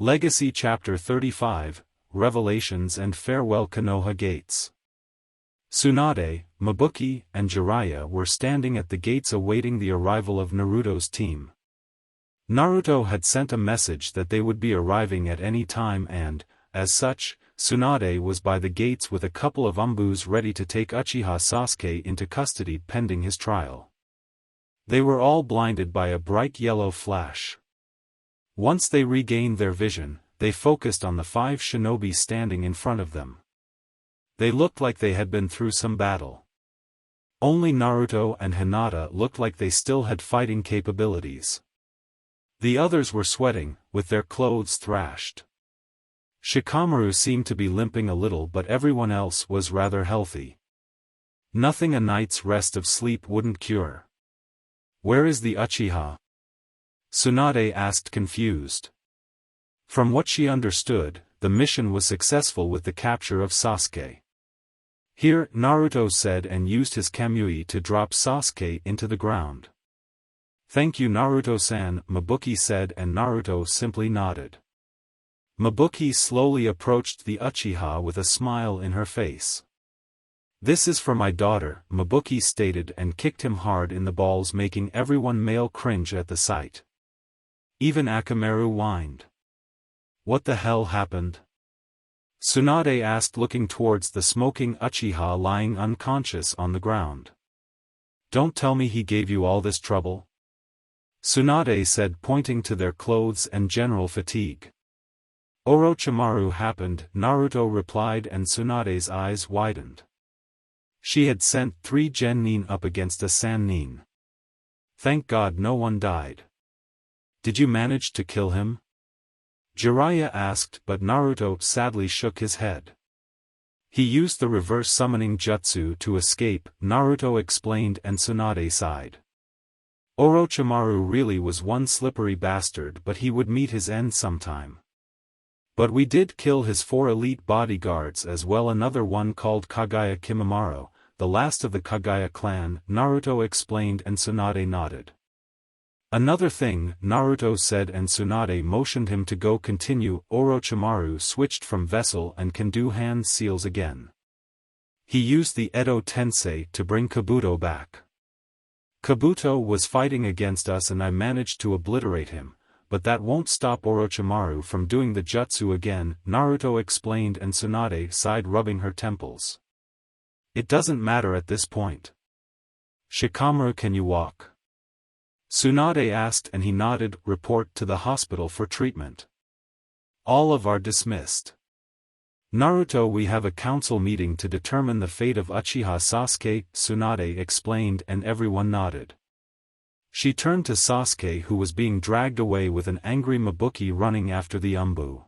Legacy Chapter 35, Revelations and Farewell Konoha Gates. Tsunade, Mabuki, and Jiraiya were standing at the gates awaiting the arrival of Naruto's team. Naruto had sent a message that they would be arriving at any time and, as such, Tsunade was by the gates with a couple of umbus ready to take Uchiha Sasuke into custody pending his trial. They were all blinded by a bright yellow flash. Once they regained their vision, they focused on the 5 shinobi standing in front of them. They looked like they had been through some battle. Only Naruto and Hinata looked like they still had fighting capabilities. The others were sweating, with their clothes thrashed. Shikamaru seemed to be limping a little, but everyone else was rather healthy. Nothing a night's rest of sleep wouldn't cure. "Where is the Uchiha?" Tsunade asked, confused. From what she understood, the mission was successful with the capture of Sasuke. "Here," Naruto said, and used his Kamui to drop Sasuke into the ground. "Thank you, Naruto-san," Mabuki said, and Naruto simply nodded. Mabuki slowly approached the Uchiha with a smile in her face. "This is for my daughter," Mabuki stated, and kicked him hard in the balls, making everyone male cringe at the sight. Even Akamaru whined. "What the hell happened?" Tsunade asked, looking towards the smoking Uchiha lying unconscious on the ground. "Don't tell me he gave you all this trouble?" Tsunade said, pointing to their clothes and general fatigue. "Orochimaru happened," Naruto replied, and Tsunade's eyes widened. "She had sent 3 genin up against a sannin. Thank God no one died." "Did you manage to kill him?" Jiraiya asked, but Naruto sadly shook his head. "He used the reverse summoning jutsu to escape," Naruto explained, and Tsunade sighed. "Orochimaru really was one slippery bastard, but he would meet his end sometime. But we did kill his 4 elite bodyguards as well, another one called Kagaya Kimimaro, the last of the Kagaya clan," Naruto explained, and Tsunade nodded. "Another thing," Naruto said, and Tsunade motioned him to go continue. "Orochimaru switched from vessel and can do hand seals again. He used the Edo Tensei to bring Kabuto back. Kabuto was fighting against us and I managed to obliterate him, but that won't stop Orochimaru from doing the jutsu again," Naruto explained, and Tsunade sighed, rubbing her temples. "It doesn't matter at this point. Shikamaru, can you walk?" Tsunade asked, and he nodded. "Report to the hospital for treatment. All of are dismissed." "Naruto, we have a council meeting to determine the fate of Uchiha Sasuke," Tsunade explained, and everyone nodded. She turned to Sasuke, who was being dragged away with an angry Mabuki running after the umbu.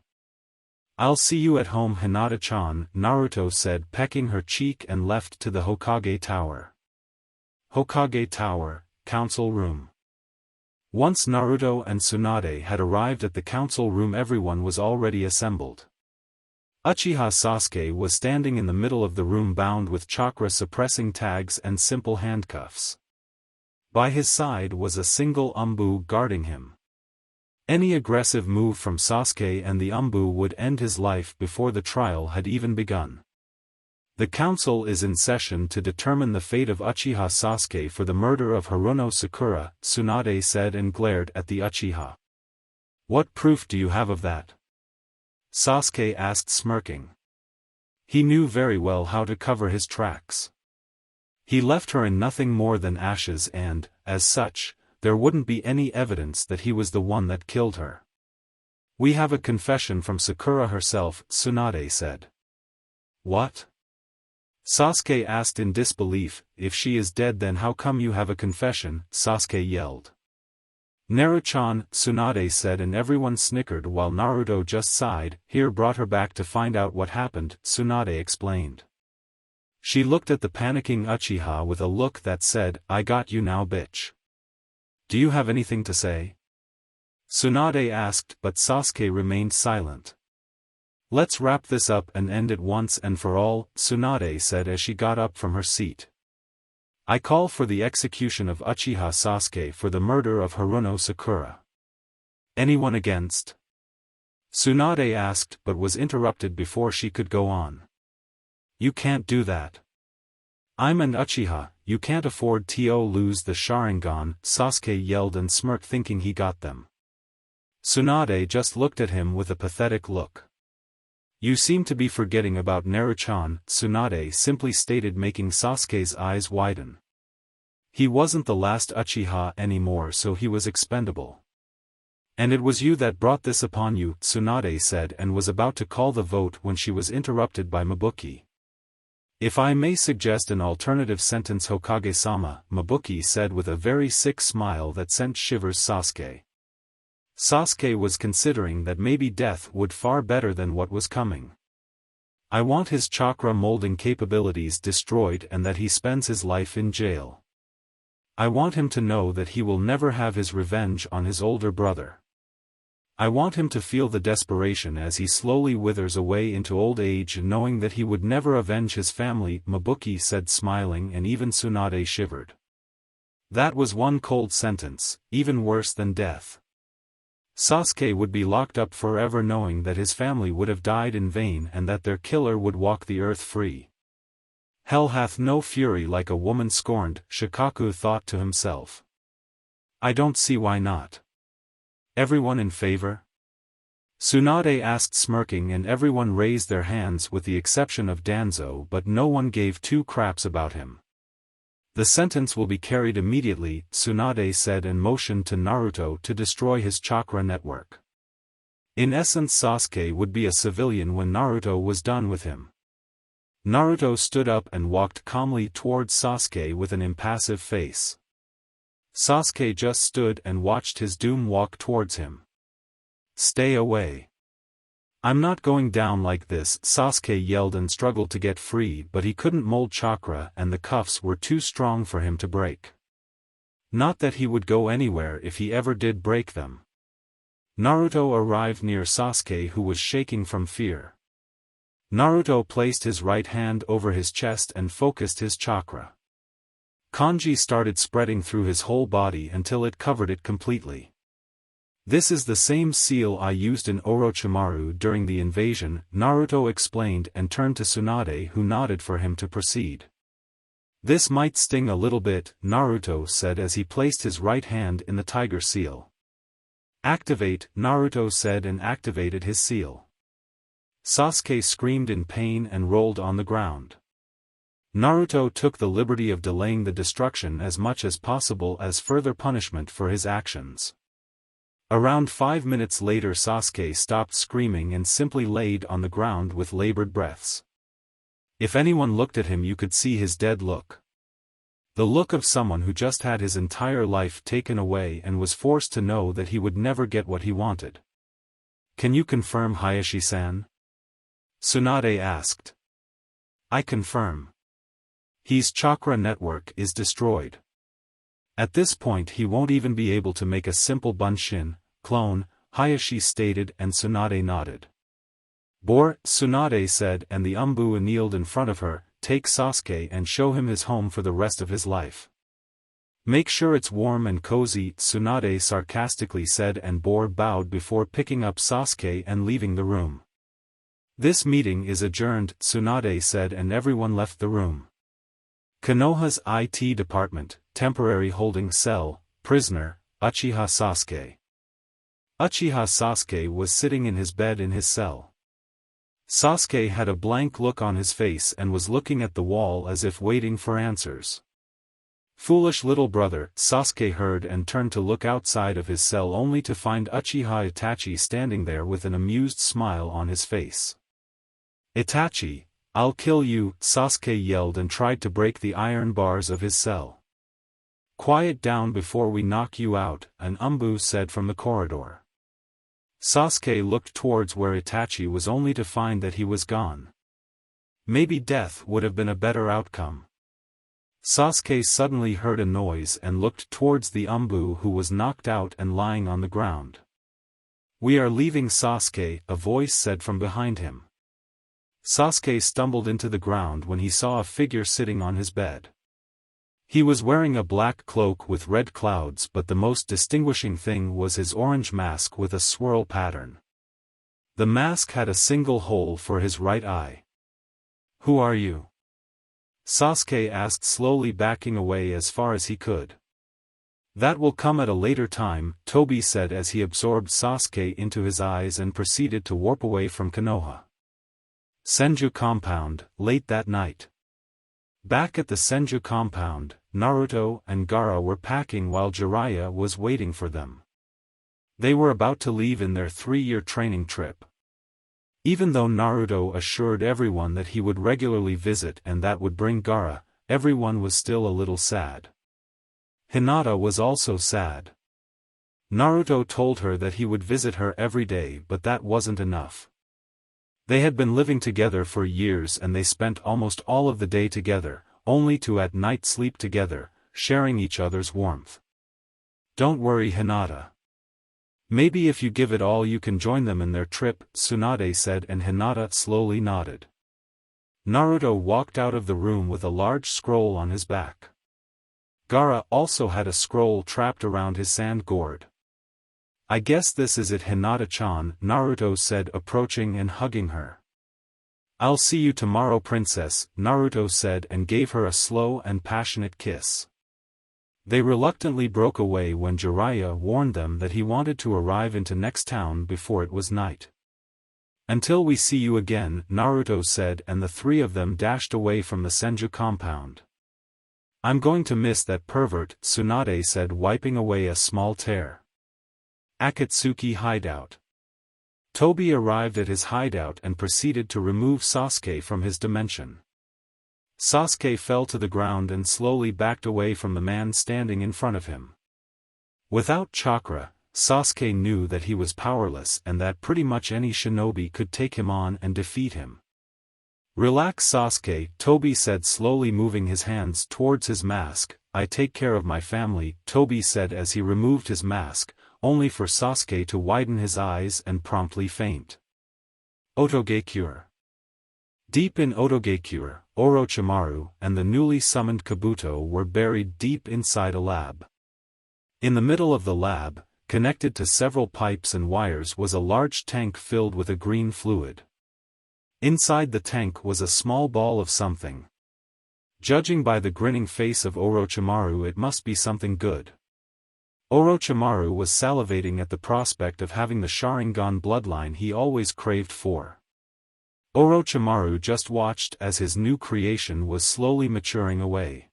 "I'll see you at home, Hinata-chan," Naruto said, pecking her cheek, and left to the Hokage Tower. Hokage Tower, Council Room. Once Naruto and Tsunade had arrived at the council room, everyone was already assembled. Uchiha Sasuke was standing in the middle of the room, bound with chakra-suppressing tags and simple handcuffs. By his side was a single umbu guarding him. Any aggressive move from Sasuke and the umbu would end his life before the trial had even begun. "The council is in session to determine the fate of Uchiha Sasuke for the murder of Haruno Sakura," Tsunade said, and glared at the Uchiha. "What proof do you have of that?" Sasuke asked, smirking. He knew very well how to cover his tracks. He left her in nothing more than ashes and, as such, there wouldn't be any evidence that he was the one that killed her. "We have a confession from Sakura herself," Tsunade said. "What?" Sasuke asked in disbelief. "If she is dead, then how come you have a confession?" Sasuke yelled. "Naruto-chan," Tsunade said, and everyone snickered while Naruto just sighed. "Here, brought her back to find out what happened," Tsunade explained. She looked at the panicking Uchiha with a look that said, "I got you now, bitch. Do you have anything to say?" Tsunade asked, but Sasuke remained silent. "Let's wrap this up and end it once and for all," Tsunade said as she got up from her seat. "I call for the execution of Uchiha Sasuke for the murder of Haruno Sakura. Anyone against?" Tsunade asked but was interrupted before she could go on. You can't do that. I'm an Uchiha, you can't afford to lose the Sharingan, Sasuke yelled and smirked thinking he got them. Tsunade just looked at him with a pathetic look. You seem to be forgetting about Naruto-chan, Tsunade simply stated making Sasuke's eyes widen. He wasn't the last Uchiha anymore so he was expendable. And it was you that brought this upon you, Tsunade said and was about to call the vote when she was interrupted by Mabuki. If I may suggest an alternative sentence Hokage-sama, Mabuki said with a very sick smile that sent shivers Sasuke. Sasuke was considering that maybe death would far better than what was coming. I want his chakra molding capabilities destroyed and that he spends his life in jail. I want him to know that he will never have his revenge on his older brother. I want him to feel the desperation as he slowly withers away into old age knowing that he would never avenge his family, Mabuki said smiling and even Tsunade shivered. That was one cold sentence, even worse than death. Sasuke would be locked up forever knowing that his family would have died in vain and that their killer would walk the earth free. Hell hath no fury like a woman scorned, Shikaku thought to himself. I don't see why not. Everyone in favor? Tsunade asked smirking and everyone raised their hands with the exception of Danzo but no one gave two craps about him. The sentence will be carried immediately, Tsunade said and motioned to Naruto to destroy his chakra network. In essence Sasuke would be a civilian when Naruto was done with him. Naruto stood up and walked calmly towards Sasuke with an impassive face. Sasuke just stood and watched his doom walk towards him. Stay away. I'm not going down like this, Sasuke yelled and struggled to get free but he couldn't mold chakra and the cuffs were too strong for him to break. Not that he would go anywhere if he ever did break them. Naruto arrived near Sasuke who was shaking from fear. Naruto placed his right hand over his chest and focused his chakra. Kanji started spreading through his whole body until it covered it completely. This is the same seal I used in Orochimaru during the invasion, Naruto explained and turned to Tsunade who nodded for him to proceed. This might sting a little bit, Naruto said as he placed his right hand in the tiger seal. Activate, Naruto said and activated his seal. Sasuke screamed in pain and rolled on the ground. Naruto took the liberty of delaying the destruction as much as possible as further punishment for his actions. Around 5 minutes later Sasuke stopped screaming and simply laid on the ground with labored breaths. If anyone looked at him you could see his dead look. The look of someone who just had his entire life taken away and was forced to know that he would never get what he wanted. Can you confirm, Hayashi-san? Tsunade asked. I confirm. His chakra network is destroyed. At this point he won't even be able to make a simple Bunshin clone, Hayashi stated and Tsunade nodded. Bore, Tsunade said and the Umbu kneeled in front of her, take Sasuke and show him his home for the rest of his life. Make sure it's warm and cozy, Tsunade sarcastically said and Bore bowed before picking up Sasuke and leaving the room. This meeting is adjourned, Tsunade said and everyone left the room. Konoha's IT department, temporary holding cell, prisoner, Uchiha Sasuke. Uchiha Sasuke was sitting in his bed in his cell. Sasuke had a blank look on his face and was looking at the wall as if waiting for answers. Foolish little brother, Sasuke heard and turned to look outside of his cell only to find Uchiha Itachi standing there with an amused smile on his face. Itachi, I'll kill you, Sasuke yelled and tried to break the iron bars of his cell. Quiet down before we knock you out, an Umbu said from the corridor. Sasuke looked towards where Itachi was only to find that he was gone. Maybe death would have been a better outcome. Sasuke suddenly heard a noise and looked towards the Umbu who was knocked out and lying on the ground. We are leaving Sasuke, a voice said from behind him. Sasuke stumbled into the ground when he saw a figure sitting on his bed. He was wearing a black cloak with red clouds but the most distinguishing thing was his orange mask with a swirl pattern. The mask had a single hole for his right eye. "Who are you?" Sasuke asked, slowly backing away as far as he could. "That will come at a later time," Tobi said as he absorbed Sasuke into his eyes and proceeded to warp away from Konoha. Senju compound, late that night. Back at the Senju compound, Naruto and Gaara were packing while Jiraiya was waiting for them. They were about to leave in their 3-year training trip. Even though Naruto assured everyone that he would regularly visit and that would bring Gaara, everyone was still a little sad. Hinata was also sad. Naruto told her that he would visit her every day, but that wasn't enough. They had been living together for years and they spent almost all of the day together, only to at night sleep together, sharing each other's warmth. "Don't worry, Hinata. Maybe if you give it all you can join them in their trip," Tsunade said, and Hinata slowly nodded. Naruto walked out of the room with a large scroll on his back. Gaara also had a scroll trapped around his sand gourd. "I guess this is it, Hinata-chan," Naruto said, approaching and hugging her. "I'll see you tomorrow, princess," Naruto said and gave her a slow and passionate kiss. They reluctantly broke away when Jiraiya warned them that he wanted to arrive into next town before it was night. "Until we see you again," Naruto said, and the three of them dashed away from the Senju compound. "I'm going to miss that pervert," Tsunade said, wiping away a small tear. Akatsuki hideout. Tobi arrived at his hideout and proceeded to remove Sasuke from his dimension. Sasuke fell to the ground and slowly backed away from the man standing in front of him. Without chakra, Sasuke knew that he was powerless and that pretty much any shinobi could take him on and defeat him. "Relax, Sasuke," Tobi said, slowly moving his hands towards his mask. "I take care of my family," Tobi said as he removed his mask, only for Sasuke to widen his eyes and promptly faint. Otogekure. Deep in Otogekure, Orochimaru and the newly summoned Kabuto were buried deep inside a lab. In the middle of the lab, connected to several pipes and wires, was a large tank filled with a green fluid. Inside the tank was a small ball of something. Judging by the grinning face of Orochimaru, it must be something good. Orochimaru was salivating at the prospect of having the Sharingan bloodline he always craved for. Orochimaru just watched as his new creation was slowly maturing away.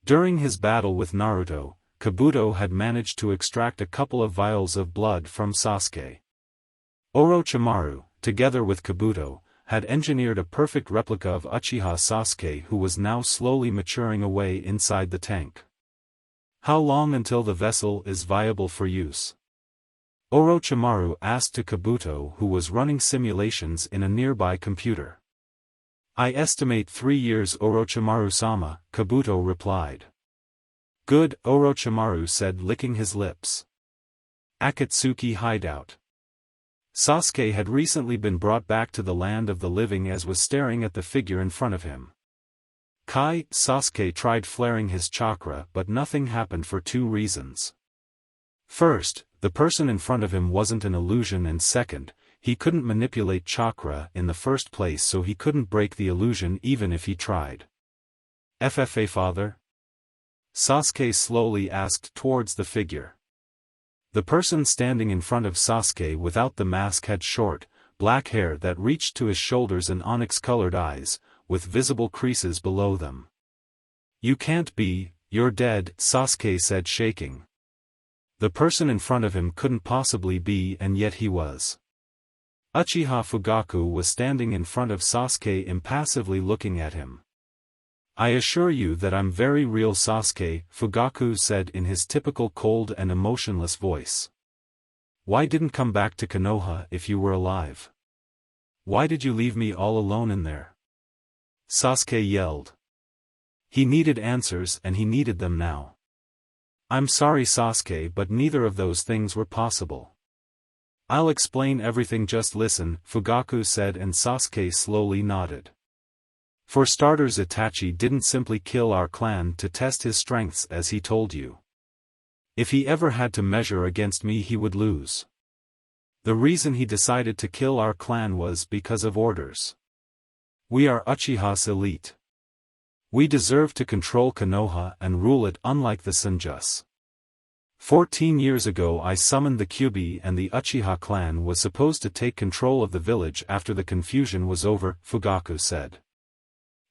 During his battle with Naruto, Kabuto had managed to extract a couple of vials of blood from Sasuke. Orochimaru, together with Kabuto, had engineered a perfect replica of Uchiha Sasuke, who was now slowly maturing away inside the tank. "How long until the vessel is viable for use?" Orochimaru asked to Kabuto, who was running simulations in a nearby computer. "I estimate 3 years, Orochimaru-sama," Kabuto replied. "Good," Orochimaru said, licking his lips. Akatsuki hideout. Sasuke had recently been brought back to the land of the living and was staring at the figure in front of him. Sasuke tried flaring his chakra, but nothing happened for 2 reasons. First, the person in front of him wasn't an illusion, and second, he couldn't manipulate chakra in the first place, so he couldn't break the illusion even if he tried. "FFA, father?" Sasuke slowly asked towards the figure. The person standing in front of Sasuke without the mask had short, black hair that reached to his shoulders and onyx-colored eyes, with visible creases below them. "You can't be, you're dead," Sasuke said, shaking. The person in front of him couldn't possibly be, and yet he was. Uchiha Fugaku was standing in front of Sasuke, impassively looking at him. "I assure you that I'm very real, Sasuke," Fugaku said in his typical cold and emotionless voice. "Why didn't come back to Konoha if you were alive? Why did you leave me all alone in there?" Sasuke yelled. He needed answers, and he needed them now. "I'm sorry, Sasuke, but neither of those things were possible." "I'll explain everything, just listen," Fugaku said, and Sasuke slowly nodded. "For starters, Itachi didn't simply kill our clan to test his strengths, as he told you. If he ever had to measure against me, he would lose. The reason he decided to kill our clan was because of orders. We are Uchiha's elite. We deserve to control Konoha and rule it unlike the Senjus. 14 years ago I summoned the Kyuubi and the Uchiha clan was supposed to take control of the village after the confusion was over, Fugaku said.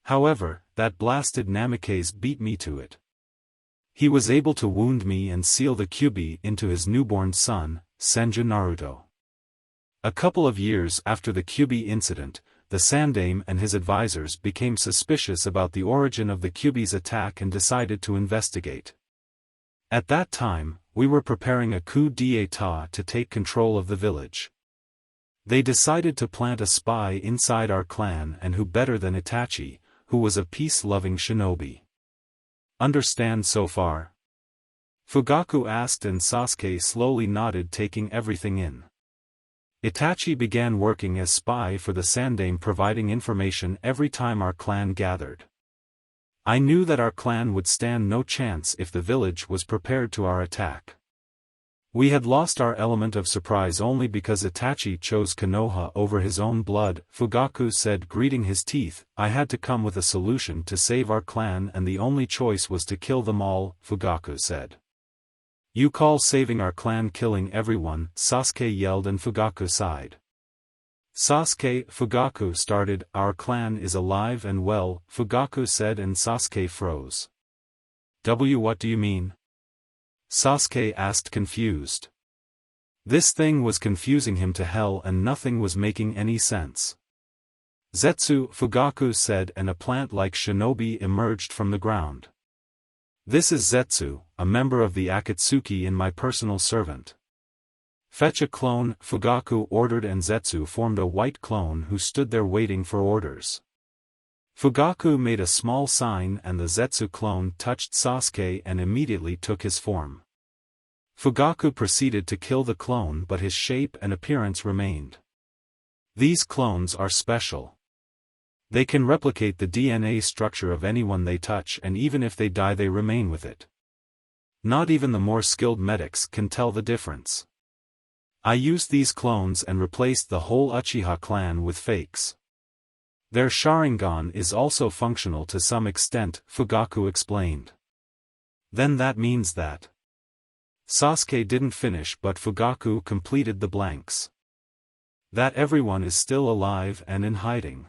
However, that blasted Namikaze beat me to it. He was able to wound me and seal the Kyuubi into his newborn son, Senju Naruto. A couple of years after the Kyuubi incident, the Sandaime and his advisors became suspicious about the origin of the Kyuubi's attack and decided to investigate. At that time, we were preparing a coup d'état to take control of the village. They decided to plant a spy inside our clan, and who better than Itachi, who was a peace-loving shinobi. Understand so far? Fugaku asked and Sasuke slowly nodded, taking everything in. Itachi began working as spy for the Sandaime, providing information every time our clan gathered. I knew that our clan would stand no chance if the village was prepared to our attack. We had lost our element of surprise only because Itachi chose Konoha over his own blood, Fugaku said, gritting his teeth. I had to come with a solution to save our clan, and the only choice was to kill them all, Fugaku said. You call saving our clan killing everyone, Sasuke yelled, and Fugaku sighed. Sasuke, Fugaku started. Our clan is alive and well, Fugaku said, and Sasuke froze. What do you mean? Sasuke asked, confused. This thing was confusing him to hell and nothing was making any sense. Zetsu, Fugaku said, and a plant-like shinobi emerged from the ground. This is Zetsu, a member of the Akatsuki and my personal servant. Fetch a clone, Fugaku ordered, and Zetsu formed a white clone who stood there waiting for orders. Fugaku made a small sign and the Zetsu clone touched Sasuke and immediately took his form. Fugaku proceeded to kill the clone, but his shape and appearance remained. These clones are special. They can replicate the DNA structure of anyone they touch, and even if they die they remain with it. Not even the more skilled medics can tell the difference. I used these clones and replaced the whole Uchiha clan with fakes. Their Sharingan is also functional to some extent, Fugaku explained. Then that means that... Sasuke didn't finish, but Fugaku completed the blanks. That everyone is still alive and in hiding.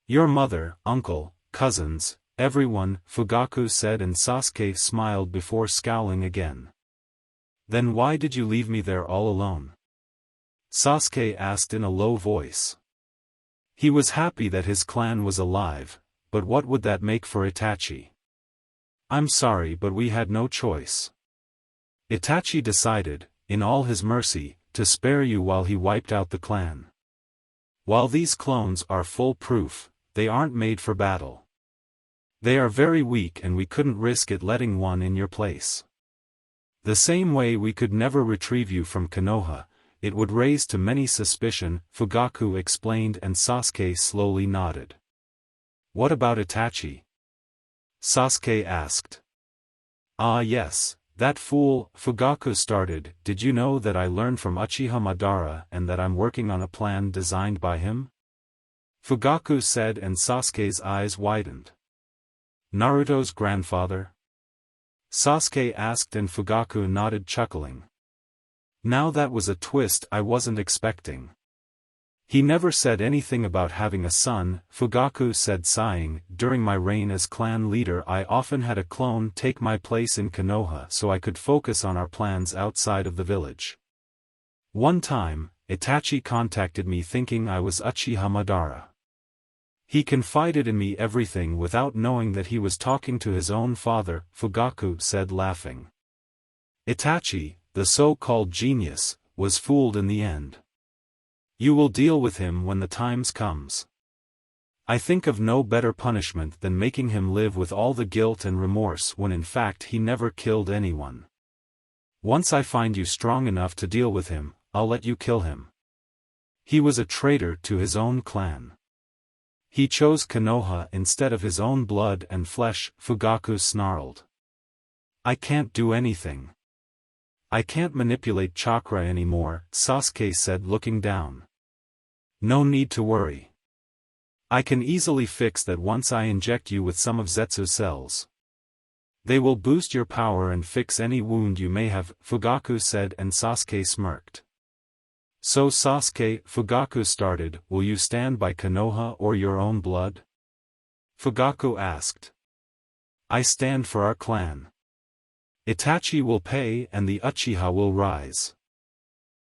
Your mother, uncle, cousins, everyone, Fugaku said, and Sasuke smiled before scowling again. Then why did you leave me there all alone? Sasuke asked in a low voice. He was happy that his clan was alive, but what would that make for Itachi? I'm sorry, but we had no choice. Itachi decided, in all his mercy, to spare you while he wiped out the clan. While these clones are foolproof, they aren't made for battle. They are very weak and we couldn't risk it letting one in your place. The same way we could never retrieve you from Konoha, it would raise too many suspicion, Fugaku explained, and Sasuke slowly nodded. What about Itachi? Sasuke asked. Ah yes, that fool, Fugaku started. Did you know that I learned from Uchiha Madara and that I'm working on a plan designed by him? Fugaku said, and Sasuke's eyes widened. Naruto's grandfather? Sasuke asked, and Fugaku nodded, chuckling. Now that was a twist I wasn't expecting. He never said anything about having a son, Fugaku said, sighing. During my reign as clan leader I often had a clone take my place in Konoha so I could focus on our plans outside of the village. One time, Itachi contacted me thinking I was Uchiha Madara. He confided in me everything without knowing that he was talking to his own father, Fugaku said, laughing. Itachi, the so-called genius, was fooled in the end. You will deal with him when the times comes. I think of no better punishment than making him live with all the guilt and remorse when in fact he never killed anyone. Once I find you strong enough to deal with him, I'll let you kill him. He was a traitor to his own clan. He chose Konoha instead of his own blood and flesh, Fugaku snarled. I can't do anything. I can't manipulate chakra anymore, Sasuke said looking down. No need to worry. I can easily fix that once I inject you with some of Zetsu's cells. They will boost your power and fix any wound you may have, Fugaku said, and Sasuke smirked. So Sasuke, Fugaku started, will you stand by Konoha or your own blood? Fugaku asked. I stand for our clan. Itachi will pay and the Uchiha will rise.